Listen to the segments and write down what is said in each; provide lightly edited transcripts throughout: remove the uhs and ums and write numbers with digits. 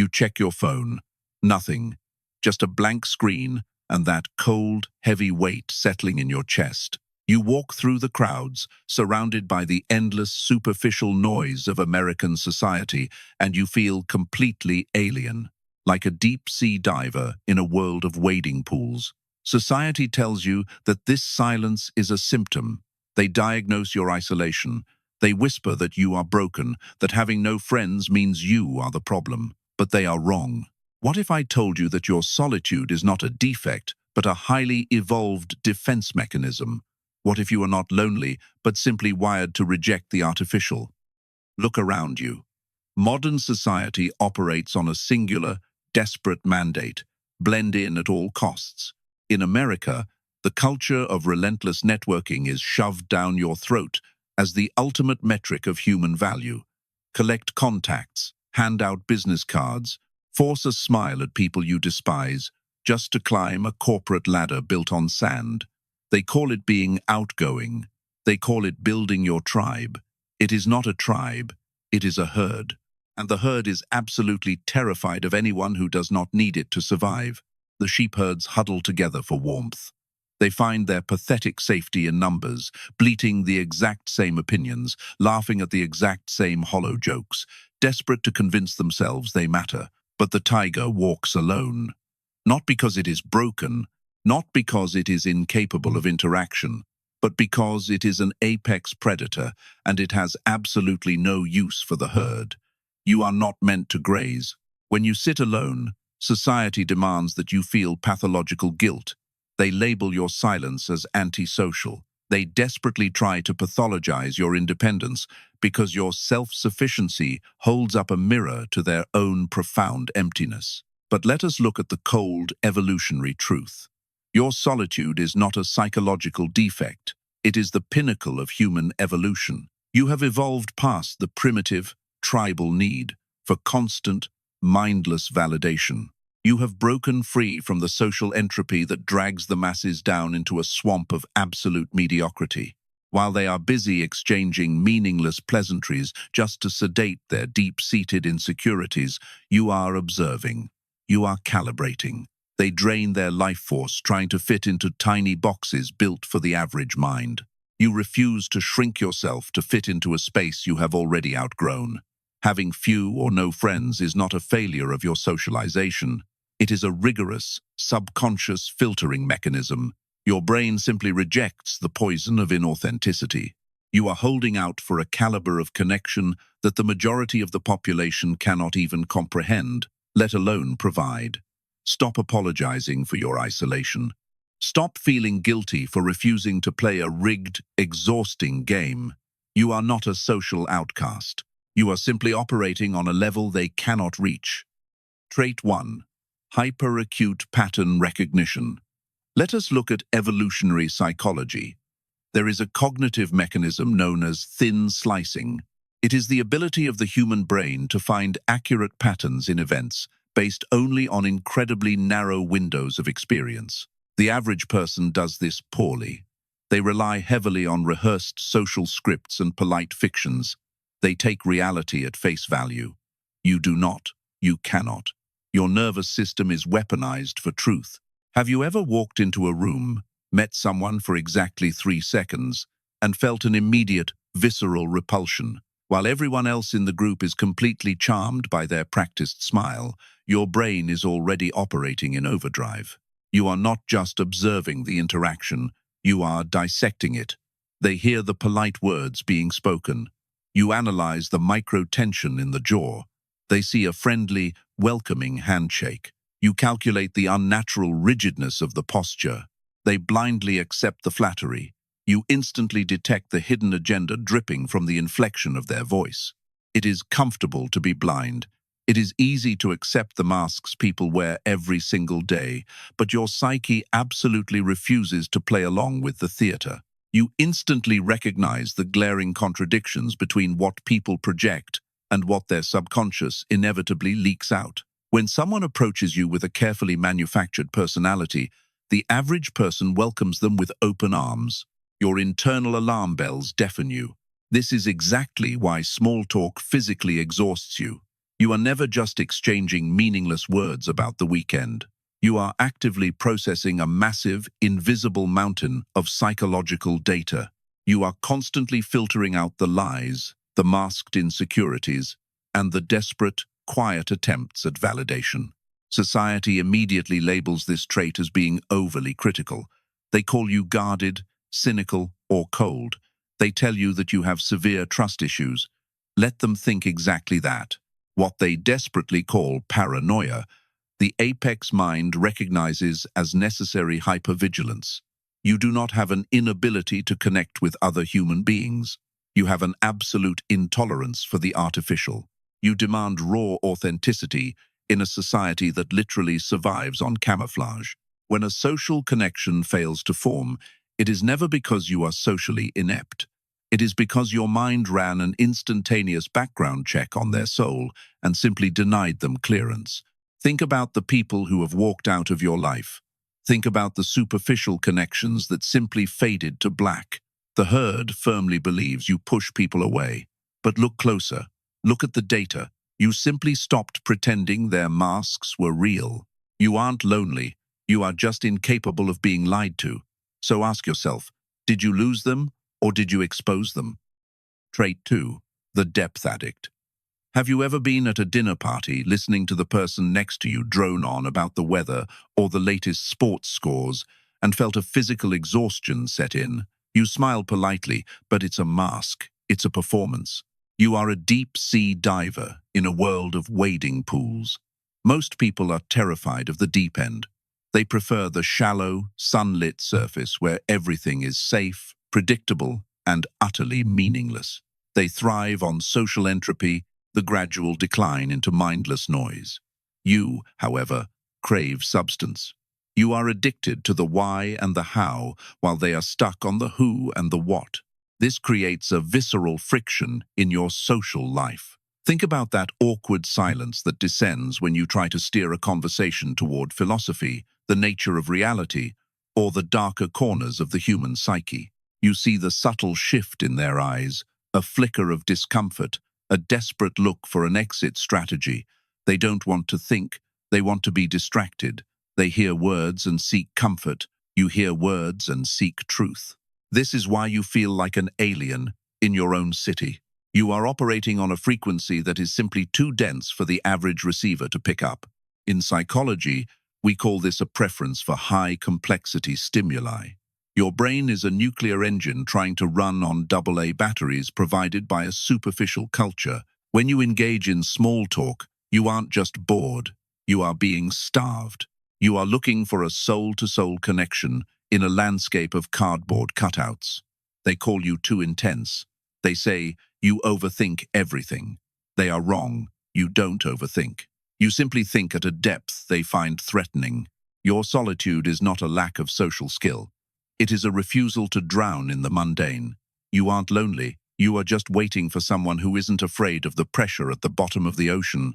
You check your phone. Nothing. Just a blank screen and that cold, heavy weight settling in your chest. You walk through the crowds, surrounded by the endless, superficial noise of American society, and you feel completely alien, like a deep-sea diver in a world of wading pools. Society tells you that this silence is a symptom. They diagnose your isolation. They whisper that you are broken, that having no friends means you are the problem. But they are wrong. What if I told you that your solitude is not a defect, but a highly evolved defense mechanism? What if you are not lonely, but simply wired to reject the artificial? Look around you. Modern society operates on a singular, desperate mandate: blend in at all costs. In America, the culture of relentless networking is shoved down your throat as the ultimate metric of human value. Collect contacts, hand out business cards, force a smile at people you despise, just to climb a corporate ladder built on sand. They call it being outgoing. They call it building your tribe. It is not a tribe, it is a herd. And the herd is absolutely terrified of anyone who does not need it to survive. The sheepherds huddle together for warmth. They find their pathetic safety in numbers, bleating the exact same opinions, laughing at the exact same hollow jokes, desperate to convince themselves they matter. But the tiger walks alone. Not because it is broken, not because it is incapable of interaction, but because it is an apex predator and it has absolutely no use for the herd. You are not meant to graze. When you sit alone, society demands that you feel pathological guilt. They label your silence as antisocial. They desperately try to pathologize your independence because your self-sufficiency holds up a mirror to their own profound emptiness. But let us look at the cold, evolutionary truth. Your solitude is not a psychological defect. It is the pinnacle of human evolution. You have evolved past the primitive, tribal need for constant, mindless validation. You have broken free from the social entropy that drags the masses down into a swamp of absolute mediocrity. While they are busy exchanging meaningless pleasantries just to sedate their deep-seated insecurities, you are observing. You are calibrating. They drain their life force trying to fit into tiny boxes built for the average mind. You refuse to shrink yourself to fit into a space you have already outgrown. Having few or no friends is not a failure of your socialization. It is a rigorous, subconscious filtering mechanism. Your brain simply rejects the poison of inauthenticity. You are holding out for a caliber of connection that the majority of the population cannot even comprehend, let alone provide. Stop apologizing for your isolation. Stop feeling guilty for refusing to play a rigged, exhausting game. You are not a social outcast. You are simply operating on a level they cannot reach. Trait 1. Hyperacute pattern recognition. Let us look at evolutionary psychology. There is a cognitive mechanism known as thin slicing. It is the ability of the human brain to find accurate patterns in events based only on incredibly narrow windows of experience. The average person does this poorly. They rely heavily on rehearsed social scripts and polite fictions. They take reality at face value. You do not. You cannot. Your nervous system is weaponized for truth. Have you ever walked into a room, met someone for exactly 3 seconds, and felt an immediate, visceral repulsion? While everyone else in the group is completely charmed by their practiced smile, your brain is already operating in overdrive. You are not just observing the interaction, you are dissecting it. They hear the polite words being spoken. You analyze the micro-tension in the jaw. They see a friendly, welcoming handshake. You calculate the unnatural rigidness of the posture. They blindly accept the flattery. You instantly detect the hidden agenda dripping from the inflection of their voice. It is comfortable to be blind. It is easy to accept the masks people wear every single day, but your psyche absolutely refuses to play along with the theater. You instantly recognize the glaring contradictions between what people project and what their subconscious inevitably leaks out. When someone approaches you with a carefully manufactured personality, the average person welcomes them with open arms. Your internal alarm bells deafen you. This is exactly why small talk physically exhausts you. You are never just exchanging meaningless words about the weekend. You are actively processing a massive, invisible mountain of psychological data. You are constantly filtering out the lies, the masked insecurities, and the desperate, quiet attempts at validation. Society immediately labels this trait as being overly critical. They call you guarded, cynical, or cold. They tell you that you have severe trust issues. Let them think exactly that. What they desperately call paranoia, the apex mind recognizes as necessary hypervigilance. You do not have an inability to connect with other human beings. You have an absolute intolerance for the artificial. You demand raw authenticity in a society that literally survives on camouflage. When a social connection fails to form, it is never because you are socially inept. It is because your mind ran an instantaneous background check on their soul and simply denied them clearance. Think about the people who have walked out of your life. Think about the superficial connections that simply faded to black. The herd firmly believes you push people away. But look closer. Look at the data. You simply stopped pretending their masks were real. You aren't lonely. You are just incapable of being lied to. So ask yourself, did you lose them or did you expose them? Trait 2. The depth addict. Have you ever been at a dinner party listening to the person next to you drone on about the weather or the latest sports scores and felt a physical exhaustion set in? You smile politely, but it's a mask. It's a performance. You are a deep-sea diver in a world of wading pools. Most people are terrified of the deep end. They prefer the shallow, sunlit surface where everything is safe, predictable, and utterly meaningless. They thrive on social entropy, the gradual decline into mindless noise. You, however, crave substance. You are addicted to the why and the how, while they are stuck on the who and the what. This creates a visceral friction in your social life. Think about that awkward silence that descends when you try to steer a conversation toward philosophy, the nature of reality, or the darker corners of the human psyche. You see the subtle shift in their eyes, a flicker of discomfort, a desperate look for an exit strategy. They don't want to think, they want to be distracted. They hear words and seek comfort. You hear words and seek truth. This is why you feel like an alien in your own city. You are operating on a frequency that is simply too dense for the average receiver to pick up. In psychology, we call this a preference for high-complexity stimuli. Your brain is a nuclear engine trying to run on AA batteries provided by a superficial culture. When you engage in small talk, you aren't just bored, you are being starved. You are looking for a soul-to-soul connection in a landscape of cardboard cutouts. They call you too intense. They say you overthink everything. They are wrong. You don't overthink. You simply think at a depth they find threatening. Your solitude is not a lack of social skill. It is a refusal to drown in the mundane. You aren't lonely. You are just waiting for someone who isn't afraid of the pressure at the bottom of the ocean.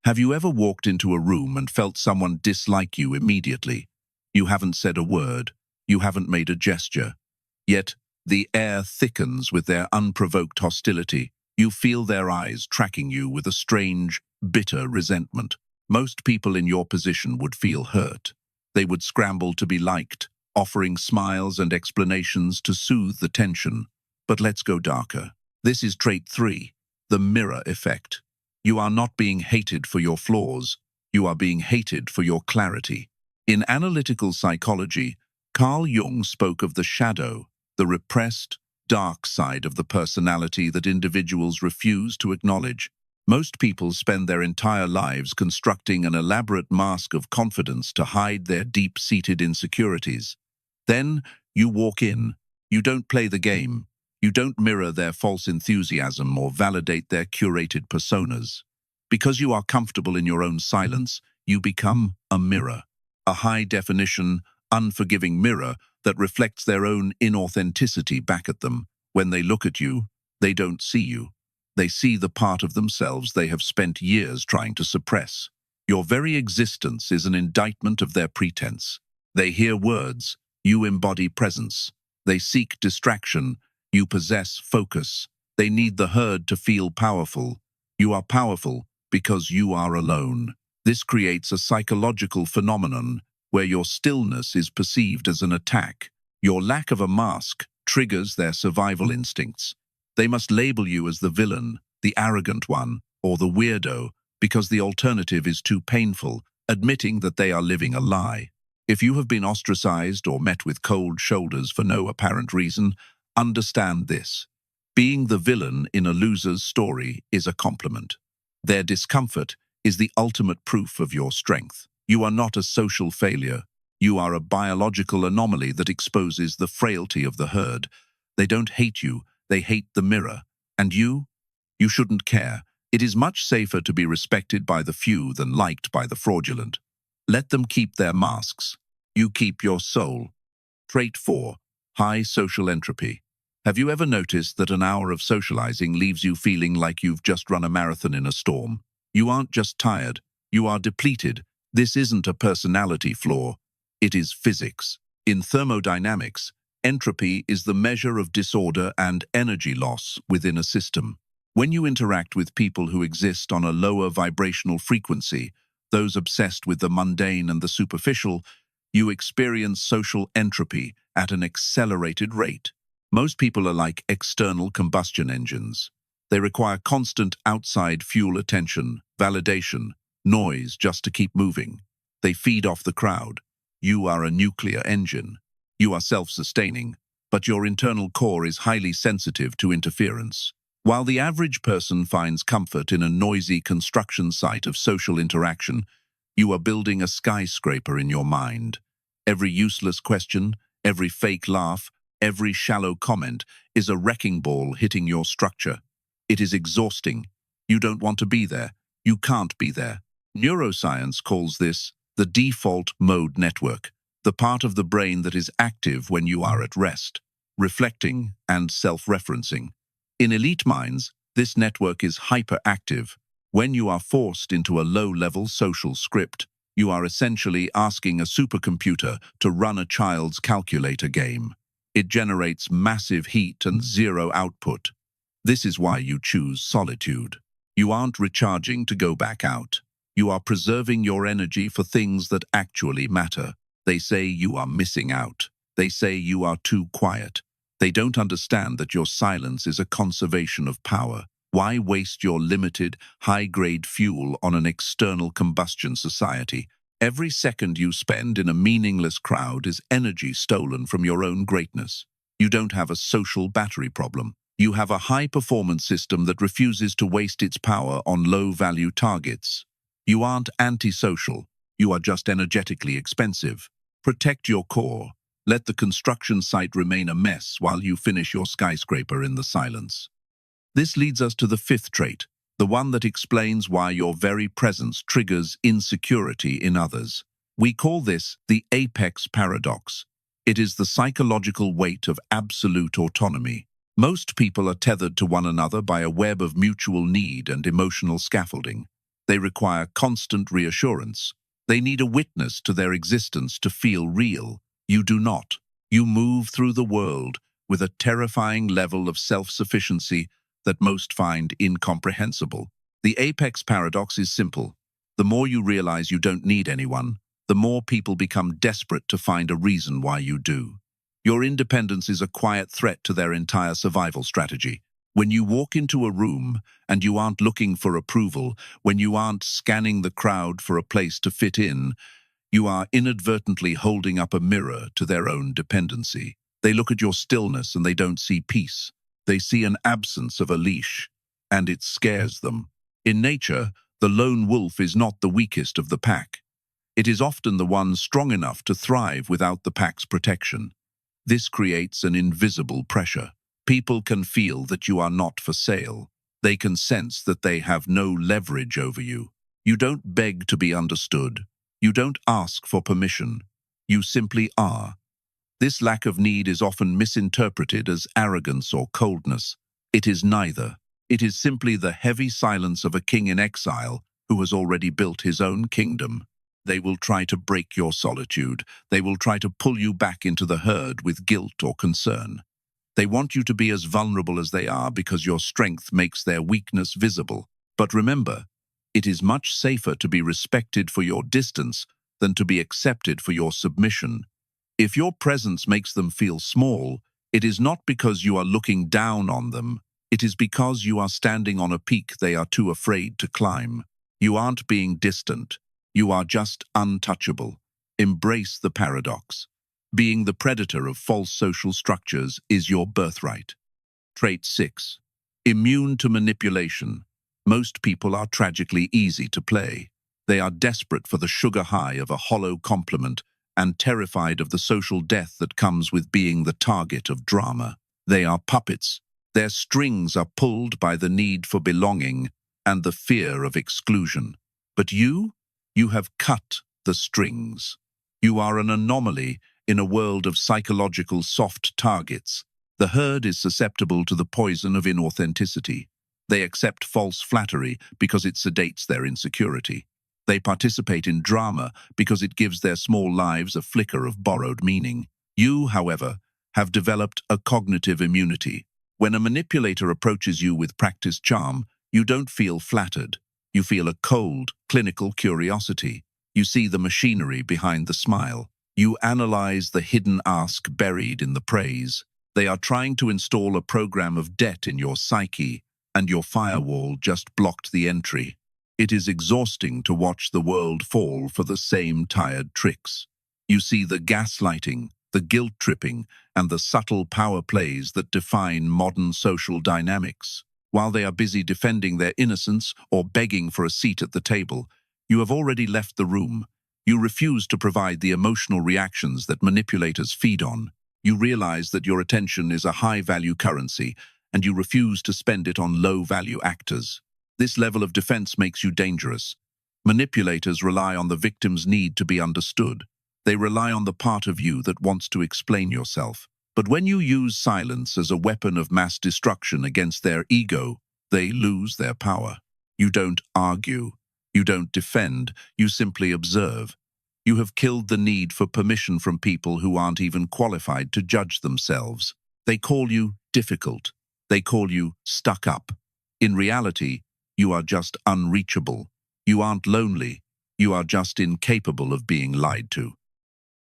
Have you ever walked into a room and felt someone dislike you immediately? You haven't said a word. You haven't made a gesture. Yet, the air thickens with their unprovoked hostility. You feel their eyes tracking you with a strange, bitter resentment. Most people in your position would feel hurt. They would scramble to be liked, offering smiles and explanations to soothe the tension. But let's go darker. This is trait 3, the mirror effect. You are not being hated for your flaws. You are being hated for your clarity. In analytical psychology, Carl Jung spoke of the shadow, the repressed, dark side of the personality that individuals refuse to acknowledge. Most people spend their entire lives constructing an elaborate mask of confidence to hide their deep-seated insecurities. Then, you walk in. You don't play the game. You don't mirror their false enthusiasm or validate their curated personas. Because you are comfortable in your own silence, you become a mirror. A high-definition, unforgiving mirror that reflects their own inauthenticity back at them. When they look at you, they don't see you. They see the part of themselves they have spent years trying to suppress. Your very existence is an indictment of their pretense. They hear words, you embody presence. They seek distraction, you possess focus. They need the herd to feel powerful. You are powerful because you are alone. This creates a psychological phenomenon where your stillness is perceived as an attack. Your lack of a mask triggers their survival instincts. They must label you as the villain, the arrogant one, or the weirdo, because the alternative is too painful, admitting that they are living a lie. If you have been ostracized or met with cold shoulders for no apparent reason, understand this. Being the villain in a loser's story is a compliment. Their discomfort is the ultimate proof of your strength. You are not a social failure. You are a biological anomaly that exposes the frailty of the herd. They don't hate you, they hate the mirror. And you? You shouldn't care. It is much safer to be respected by the few than liked by the fraudulent. Let them keep their masks. You keep your soul. Trait 4. High social entropy. Have you ever noticed that an hour of socializing leaves you feeling like you've just run a marathon in a storm? You aren't just tired, you are depleted. This isn't a personality flaw, it is physics. In thermodynamics, entropy is the measure of disorder and energy loss within a system. When you interact with people who exist on a lower vibrational frequency, those obsessed with the mundane and the superficial, you experience social entropy at an accelerated rate. Most people are like external combustion engines. They require constant outside fuel attention, validation, noise just to keep moving. They feed off the crowd. You are a nuclear engine. You are self-sustaining, but your internal core is highly sensitive to interference. While the average person finds comfort in a noisy construction site of social interaction, you are building a skyscraper in your mind. Every useless question, every fake laugh, every shallow comment is a wrecking ball hitting your structure. It is exhausting. You don't want to be there. You can't be there. Neuroscience calls this the default mode network, the part of the brain that is active when you are at rest, reflecting and self-referencing. In elite minds, this network is hyperactive. When you are forced into a low-level social script, you are essentially asking a supercomputer to run a child's calculator game. It generates massive heat and zero output. This is why you choose solitude. You aren't recharging to go back out. You are preserving your energy for things that actually matter. They say you are missing out. They say you are too quiet. They don't understand that your silence is a conservation of power. Why waste your limited, high-grade fuel on an external combustion society? Every second you spend in a meaningless crowd is energy stolen from your own greatness. You don't have a social battery problem. You have a high-performance system that refuses to waste its power on low-value targets. You aren't antisocial. You are just energetically expensive. Protect your core. Let the construction site remain a mess while you finish your skyscraper in the silence. This leads us to the 5th trait, the one that explains why your very presence triggers insecurity in others. We call this the apex paradox. It is the psychological weight of absolute autonomy. Most people are tethered to one another by a web of mutual need and emotional scaffolding. They require constant reassurance. They need a witness to their existence to feel real. You do not. You move through the world with a terrifying level of self-sufficiency that most find incomprehensible. The apex paradox is simple. The more you realize you don't need anyone, the more people become desperate to find a reason why you do. Your independence is a quiet threat to their entire survival strategy. When you walk into a room and you aren't looking for approval, when you aren't scanning the crowd for a place to fit in, you are inadvertently holding up a mirror to their own dependency. They look at your stillness and they don't see peace. They see an absence of a leash, and it scares them. In nature, the lone wolf is not the weakest of the pack. It is often the one strong enough to thrive without the pack's protection. This creates an invisible pressure. People can feel that you are not for sale. They can sense that they have no leverage over you. You don't beg to be understood. You don't ask for permission. You simply are. This lack of need is often misinterpreted as arrogance or coldness. It is neither. It is simply the heavy silence of a king in exile who has already built his own kingdom. They will try to break your solitude. They will try to pull you back into the herd with guilt or concern. They want you to be as vulnerable as they are because your strength makes their weakness visible. But remember, It is much safer to be respected for your distance than to be accepted for your submission. If your presence makes them feel small, it is not because you are looking down on them. It is because you are standing on a peak they are too afraid to climb. You aren't being distant. You are just untouchable. Embrace the paradox. Being the predator of false social structures is your birthright. Trait 6. Immune to manipulation. Most people are tragically easy to play. They are desperate for the sugar high of a hollow compliment and terrified of the social death that comes with being the target of drama. They are puppets. Their strings are pulled by the need for belonging and the fear of exclusion. But you have cut the strings. You are an anomaly in a world of psychological soft targets. The herd is susceptible to the poison of inauthenticity. They accept false flattery because it sedates their insecurity. They participate in drama because it gives their small lives a flicker of borrowed meaning. You, however, have developed a cognitive immunity. When a manipulator approaches you with practiced charm, you don't feel flattered. You feel a cold, clinical curiosity. You see the machinery behind the smile. You analyze the hidden ask buried in the praise. They are trying to install a program of debt in your psyche, and your firewall just blocked the entry. It is exhausting to watch the world fall for the same tired tricks. You see the gaslighting, the guilt-tripping, and the subtle power plays that define modern social dynamics. While they are busy defending their innocence or begging for a seat at the table, you have already left the room. You refuse to provide the emotional reactions that manipulators feed on. You realize that your attention is a high-value currency, and you refuse to spend it on low-value actors. This level of defense makes you dangerous. Manipulators rely on the victim's need to be understood. They rely on the part of you that wants to explain yourself. But when you use silence as a weapon of mass destruction against their ego, they lose their power. You don't argue. You don't defend. You simply observe. You have killed the need for permission from people who aren't even qualified to judge themselves. They call you difficult. They call you stuck up. In reality, you are just unreachable. You aren't lonely. You are just incapable of being lied to.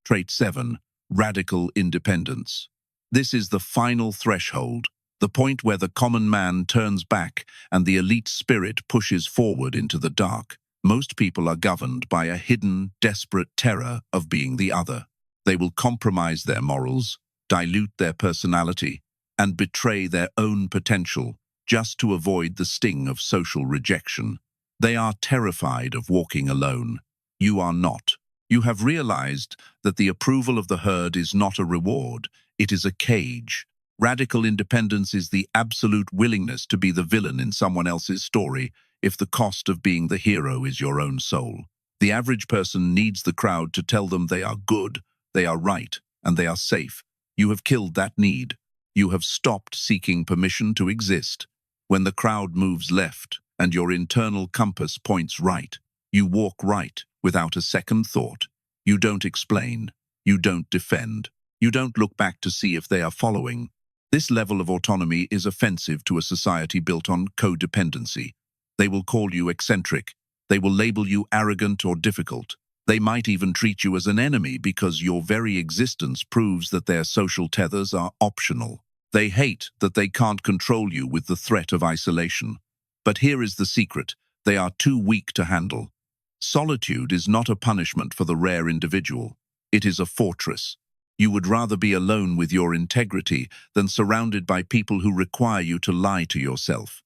Trait 7. Radical independence. This is the final threshold, the point where the common man turns back and the elite spirit pushes forward into the dark. Most people are governed by a hidden, desperate terror of being the other. They will compromise their morals, dilute their personality, and betray their own potential just to avoid the sting of social rejection. They are terrified of walking alone. You are not. You have realized that the approval of the herd is not a reward, it is a cage. Radical independence is the absolute willingness to be the villain in someone else's story if the cost of being the hero is your own soul. The average person needs the crowd to tell them they are good, they are right, and they are safe. You have killed that need. You have stopped seeking permission to exist. When the crowd moves left and your internal compass points right, you walk right without a second thought. You don't explain. You don't defend. You don't look back to see if they are following. This level of autonomy is offensive to a society built on codependency. They will call you eccentric. They will label you arrogant or difficult. They might even treat you as an enemy because your very existence proves that their social tethers are optional. They hate that they can't control you with the threat of isolation. But here is the secret. They are too weak to handle. Solitude is not a punishment for the rare individual. It is a fortress. You would rather be alone with your integrity than surrounded by people who require you to lie to yourself.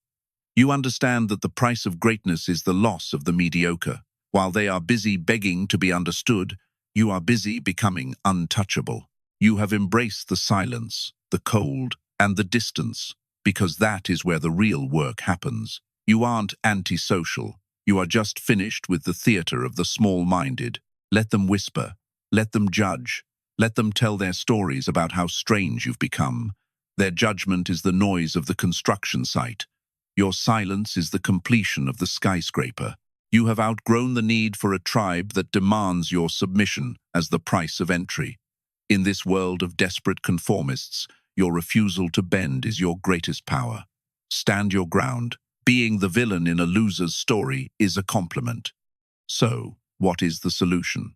You understand that the price of greatness is the loss of the mediocre. While they are busy begging to be understood, you are busy becoming untouchable. You have embraced the silence, the cold, and the distance, because that is where the real work happens. You aren't antisocial. You are just finished with the theater of the small-minded. Let them whisper. Let them judge. Let them tell their stories about how strange you've become. Their judgment is the noise of the construction site. Your silence is the completion of the skyscraper. You have outgrown the need for a tribe that demands your submission as the price of entry. In this world of desperate conformists, your refusal to bend is your greatest power. Stand your ground. Being the villain in a loser's story is a compliment. So, what is the solution?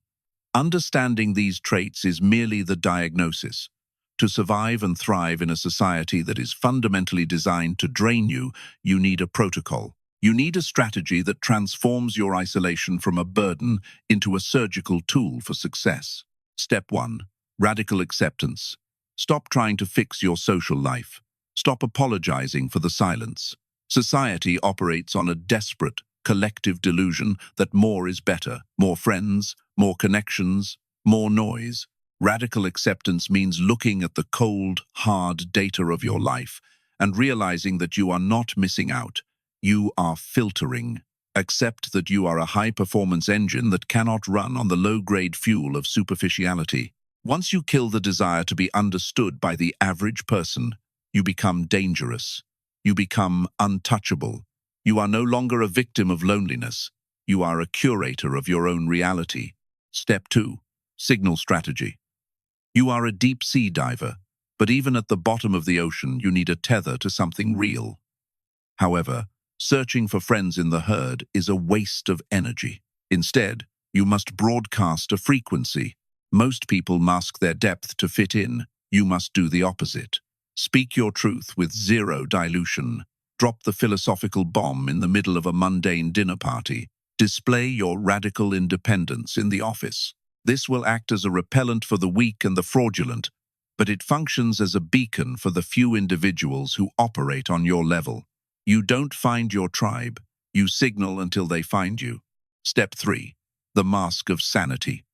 Understanding these traits is merely the diagnosis. To survive and thrive in a society that is fundamentally designed to drain you, you need a protocol. You need a strategy that transforms your isolation from a burden into a surgical tool for success. Step 1. Radical acceptance. Stop trying to fix your social life. Stop apologizing for the silence. Society operates on a desperate, collective delusion that more is better. More friends, more connections, more noise. Radical acceptance means looking at the cold, hard data of your life and realizing that you are not missing out. You are filtering. Accept that you are a high-performance engine that cannot run on the low-grade fuel of superficiality. Once you kill the desire to be understood by the average person, you become dangerous. You become untouchable. You are no longer a victim of loneliness. You are a curator of your own reality. Step 2. Signal strategy. You are a deep-sea diver, but even at the bottom of the ocean, you need a tether to something real. However, searching for friends in the herd is a waste of energy. Instead, you must broadcast a frequency. Most people mask their depth to fit in. You must do the opposite. Speak your truth with zero dilution. Drop the philosophical bomb in the middle of a mundane dinner party. Display your radical independence in the office. This will act as a repellent for the weak and the fraudulent, but it functions as a beacon for the few individuals who operate on your level. You don't find your tribe. You signal until they find you. Step 3. The mask of sanity.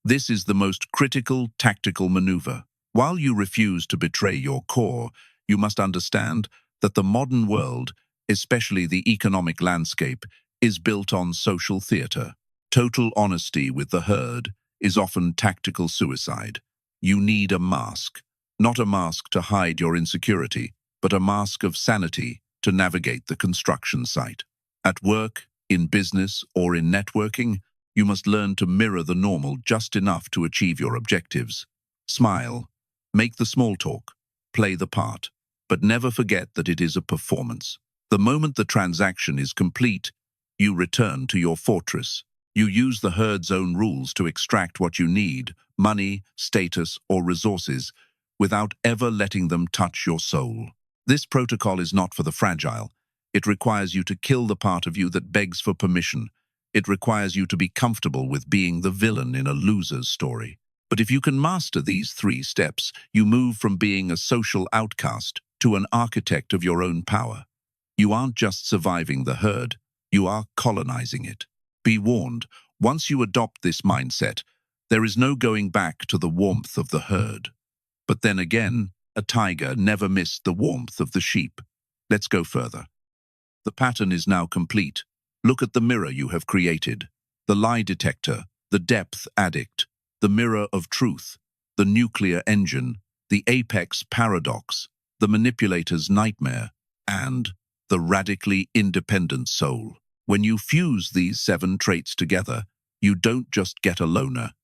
This is the most critical tactical maneuver. While you refuse to betray your core, you must understand that the modern world, especially the economic landscape, is built on social theater. Total honesty with the herd is often tactical suicide. You need a mask, not a mask to hide your insecurity, but a mask of sanity to navigate the construction site. At work, in business, or in networking, you must learn to mirror the normal just enough to achieve your objectives. Smile, make the small talk, play the part, but never forget that it is a performance. The moment the transaction is complete, you return to your fortress. You use the herd's own rules to extract what you need, money, status, or resources, without ever letting them touch your soul. This protocol is not for the fragile. It requires you to kill the part of you that begs for permission. It requires you to be comfortable with being the villain in a loser's story. But if you can master these 3 steps, you move from being a social outcast to an architect of your own power. You aren't just surviving the herd, you are colonizing it. Be warned, once you adopt this mindset, there is no going back to the warmth of the herd. But then again, a tiger never missed the warmth of the sheep. Let's go further. The pattern is now complete. Look at the mirror you have created. The lie detector, the depth addict, the mirror of truth, the nuclear engine, the apex paradox, the manipulator's nightmare, and the radically independent soul. When you fuse these 7 traits together, you don't just get a loner.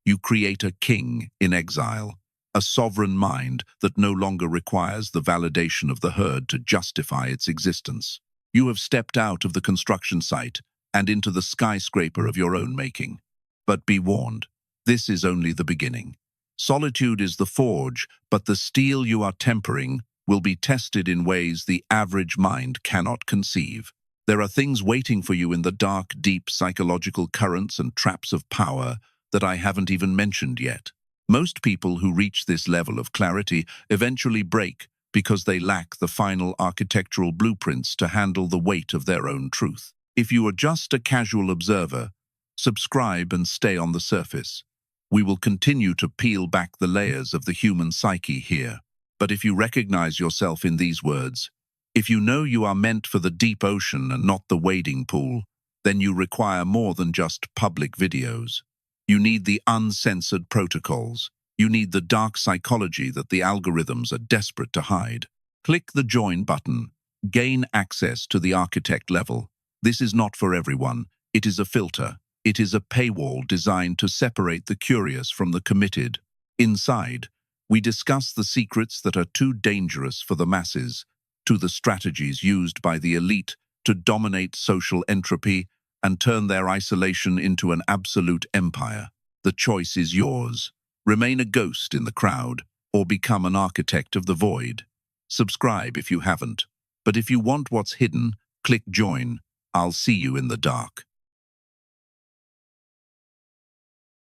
You create a king in exile, a sovereign mind that no longer requires the validation of the herd to justify its existence. You have stepped out of the construction site and into the skyscraper of your own making. But be warned, this is only the beginning. Solitude is the forge, but the steel you are tempering will be tested in ways the average mind cannot conceive. There are things waiting for you in the dark, deep psychological currents and traps of power that I haven't even mentioned yet. Most people who reach this level of clarity eventually break because they lack the final architectural blueprints to handle the weight of their own truth. If you are just a casual observer, subscribe and stay on the surface. We will continue to peel back the layers of the human psyche here. But if you recognize yourself in these words, if you know you are meant for the deep ocean and not the wading pool, then you require more than just public videos. You need the uncensored protocols. You need the dark psychology that the algorithms are desperate to hide. Click the join button. Gain access to the architect level. This is not for everyone. It is a filter. It is a paywall designed to separate the curious from the committed. Inside, we discuss the secrets that are too dangerous for the masses, to the strategies used by the elite to dominate social entropy and turn their isolation into an absolute empire. The choice is yours. Remain a ghost in the crowd or become an architect of the void. Subscribe if you haven't. But if you want what's hidden, click join. I'll see you in the dark.